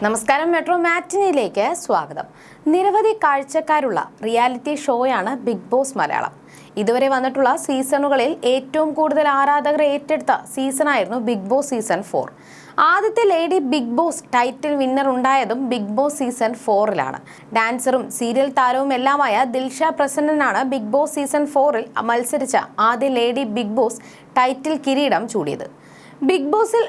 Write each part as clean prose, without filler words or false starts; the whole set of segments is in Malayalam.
നമസ്കാരം, മെട്രോ മാറ്റിനിയിലേക്ക് സ്വാഗതം. നിരവധി കാഴ്ചക്കാരുള്ള റിയാലിറ്റി ഷോയാണ് ബിഗ് ബോസ് മലയാളം. ഇതുവരെ വന്നിട്ടുള്ള സീസണുകളിൽ ഏറ്റവും കൂടുതൽ ആരാധകർ ഏറ്റെടുത്ത സീസണായിരുന്നു ബിഗ് ബോസ് സീസൺ 4. ആദ്യത്തെ lady Bigg boss title winner ഉണ്ടായതും ബിഗ് ബോസ് സീസൺ 4-ലാണ്. ഡാൻസറും സീരിയൽ താരവും എല്ലാമായ ദിൽഷ പ്രസന്നനാണ് ബിഗ് ബോസ് സീസൺ 4-ൽ മത്സരിച്ച ആദ്യ ലേഡി ബിഗ് ബോസ് ടൈറ്റിൽ കിരീടം ചൂടിയത്. ബിഗ് ബോസിൽ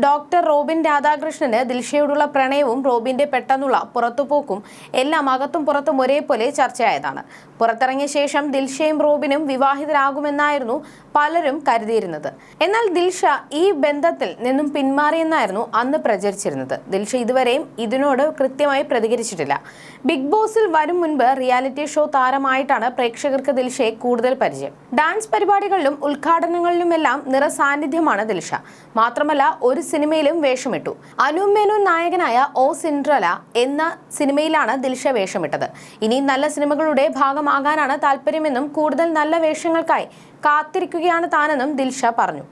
ഡോക്ടർ റോബിൻ രാധാകൃഷ്ണന് ദിൽഷയോടുള്ള പ്രണയവും റോബിന്റെ പെട്ടെന്നുള്ള പുറത്തുപോക്കും എല്ലാം അകത്തും പുറത്തും ഒരേപോലെ ചർച്ചയായതാണ്. പുറത്തിറങ്ങിയ ശേഷം ദിൽഷയും റോബിനും വിവാഹിതരാകുമെന്നായിരുന്നു പലരും കരുതിയിരുന്നത്. എന്നാൽ ദിൽഷ ഈ ബന്ധത്തിൽ നിന്നും പിന്മാറിയെന്നായിരുന്നു അന്ന് പ്രചരിച്ചിരുന്നത്. ദിൽഷ ഇതുവരെയും ഇതിനോട് കൃത്യമായി പ്രതികരിച്ചിട്ടില്ല. ബിഗ് ബോസിൽ വരും മുൻപ് റിയാലിറ്റി ഷോ താരമായിട്ടാണ് പ്രേക്ഷകർക്ക് ദിൽഷയെ കൂടുതൽ പരിചയം. ഡാൻസ് പരിപാടികളിലും ഉദ്ഘാടനങ്ങളിലുമെല്ലാം നിറസാന്നിധ്യമാണ് ദിൽഷ. മാത്രമല്ല, ഒരു സിനിമയിലും വേഷമിട്ടു. അനൂപ് മേനോൻ നായകനായ ഓ സിൻഡ്രല എന്ന സിനിമയിലാണ് ദിൽഷ വേഷമിട്ടത്. ഇനി നല്ല സിനിമകളുടെ ഭാഗമാകാനാണ് താല്പര്യമെന്നും കൂടുതൽ നല്ല വേഷങ്ങൾക്കായി കാത്തിരിക്കുകയാണ് താനെന്നും ദിൽഷ പറഞ്ഞു.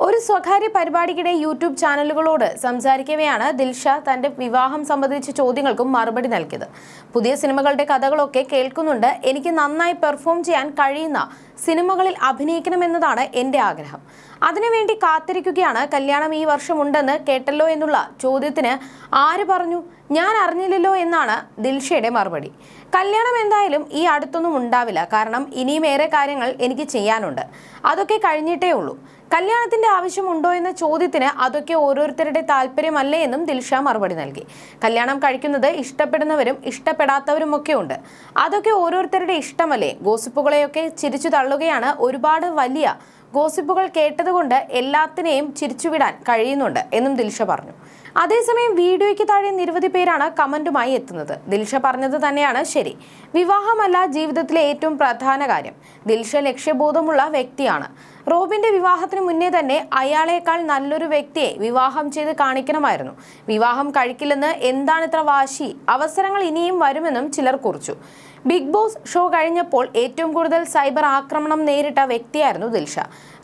ഒരു സ്വകാര്യ പരിപാടിക്കിടെ യൂട്യൂബ് ചാനലുകളോട് സംസാരിക്കവെയാണ് ദിൽഷ തന്റെ വിവാഹം സംബന്ധിച്ച ചോദ്യങ്ങൾക്കും മറുപടി നൽകിയത്. പുതിയ സിനിമകളുടെ കഥകളൊക്കെ കേൾക്കുന്നുണ്ട്. എനിക്ക് നന്നായി പെർഫോം ചെയ്യാൻ കഴിയുന്ന സിനിമകളിൽ അഭിനയിക്കണമെന്നതാണ് എൻ്റെ ആഗ്രഹം. അതിനുവേണ്ടി കാത്തിരിക്കുകയാണ്. കല്യാണം ഈ വർഷം ഉണ്ടെന്ന് കേട്ടല്ലോ എന്നുള്ള ചോദ്യത്തിന് ആര് പറഞ്ഞു, ഞാൻ അറിഞ്ഞില്ലല്ലോ എന്നാണ് ദിൽഷയുടെ മറുപടി. കല്യാണം എന്തായാലും ഈ അടുത്തൊന്നും ഉണ്ടാവില്ല. കാരണം ഇനിയും ഏറെ കാര്യങ്ങൾ എനിക്ക് ചെയ്യാനുണ്ട്. അതൊക്കെ കഴിഞ്ഞിട്ടേ ഉള്ളൂ. കല്യാണത്തിന്റെ ആവശ്യമുണ്ടോ എന്ന ചോദ്യത്തിന് അതൊക്കെ ഓരോരുത്തരുടെ താല്പര്യമല്ലേ എന്നും ദിൽഷ മറുപടി നൽകി. കല്യാണം കഴിക്കുന്നത് ഇഷ്ടപ്പെടുന്നവരും ഇഷ്ടപ്പെടാത്തവരും ഒക്കെ ഉണ്ട്. അതൊക്കെ ഓരോരുത്തരുടെ ഇഷ്ടമല്ലേ. ഗോസിപ്പുകളെയൊക്കെ ചിരിച്ചു തള്ളുകയാണ്. ഒരുപാട് വലിയ ഗോസിപ്പുകൾ കേട്ടതുകൊണ്ട് എല്ലാത്തിനെയും ചിരിച്ചുവിടാൻ കഴിയുന്നുണ്ട് എന്നും ദിൽഷ പറഞ്ഞു. അതേസമയം വീഡിയോയ്ക്ക് താഴെ നിരവധി പേരാണ് കമന്റുമായി എത്തുന്നത്. ദിൽഷ പറഞ്ഞത് തന്നെയാണ് ശരി. വിവാഹമല്ല ജീവിതത്തിലെ ഏറ്റവും പ്രധാന കാര്യം. ദിൽഷ ലക്ഷ്യബോധമുള്ള വ്യക്തിയാണ്. റോബിന്റെ വിവാഹത്തിന് മുന്നേ തന്നെ അയാളേക്കാൾ നല്ലൊരു വ്യക്തിയെ വിവാഹം ചെയ്ത് കാണിക്കണമായിരുന്നു. വിവാഹം കഴിക്കില്ലെന്ന് എന്താണ് ഇത്ര വാശി? അവസരങ്ങൾ ഇനിയും വരുമെന്നും ചിലർ കുറിച്ചു. ബിഗ് ബോസ് ഷോ കഴിഞ്ഞപ്പോൾ ഏറ്റവും കൂടുതൽ സൈബർ ആക്രമണം നേരിട്ട വ്യക്തിയായിരുന്നു ദിൽഷ.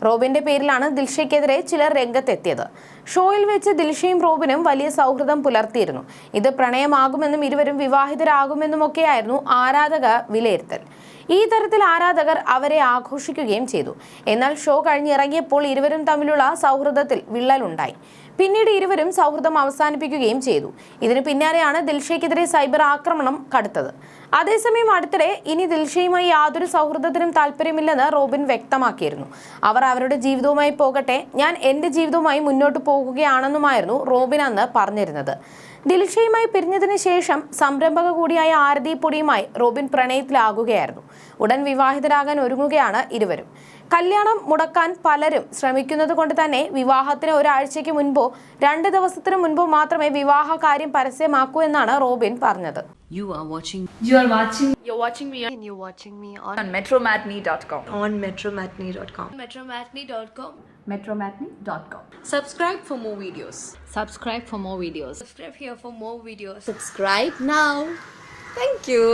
റോബിന്റെ പേരിലാണ് ദിൽഷയ്ക്കെതിരെ ചിലർ രംഗത്തെത്തിയത്. ഷോയിൽ വെച്ച് ദിൽഷയും റോബിനും വലിയ സൗഹൃദം പുലർത്തിയിരുന്നു. ഇത് പ്രണയമാകുമെന്നും ഇരുവരും വിവാഹിതരാകുമെന്നുമൊക്കെയായിരുന്നു ആരാധക വിലയിരുത്തൽ. ഈ തരത്തിൽ ആരാധകർ അവരെ ആഘോഷിക്കുകയും ചെയ്തു. എന്നാൽ ഷോ കഴിഞ്ഞിറങ്ങിയപ്പോൾ ഇരുവരും തമ്മിലുള്ള സൗഹൃദത്തിൽ വിള്ളലുണ്ടായി. പിന്നീട് ഇരുവരും സൗഹൃദം അവസാനിപ്പിക്കുകയും ചെയ്തു. ഇതിന് പിന്നാലെയാണ് ദിൽഷയ്ക്കെതിരെ സൈബർ ആക്രമണം കടുത്തത്. അതേസമയം അടുത്തിടെ ഇനി ദിൽഷയുമായി യാതൊരു സൗഹൃദത്തിനും താല്പര്യമില്ലെന്ന് റോബിൻ വ്യക്തമാക്കിയിരുന്നു. അവർ അവരുടെ ജീവിതവുമായി പോകട്ടെ, ഞാൻ എൻ്റെ ജീവിതവുമായി മുന്നോട്ട് പോകുകയാണെന്നുമായിരുന്നു റോബിൻ അന്ന് പറഞ്ഞിരുന്നത്. ദിൽഷയുമായി പിരിഞ്ഞതിന് ശേഷം സംരംഭക കൂടിയായ ആരതി പൊടിയുമായി റോബിൻ പ്രണയത്തിലാകുകയായിരുന്നു. ഉടൻ വിവാഹിതരാകാൻ ഒരുങ്ങുകയാണ് ഇരുവരും. കല്യാണം മുടക്കാൻ പലരും ശ്രമിക്കുന്നത് കൊണ്ട് തന്നെ വിവാഹത്തിന് ഒരാഴ്ചയ്ക്ക് മുൻപോ 2 ദിവസത്തിന് മുൻപോ മാത്രമേ വിവാഹ കാര്യം പരസ്യമാക്കൂ എന്നാണ് റോബിൻ പറഞ്ഞത്. You're watching me on metromatney.com. metromatney.com. Subscribe for more videos. Subscribe for more videos. Subscribe here for more videos. Subscribe now. Thank you.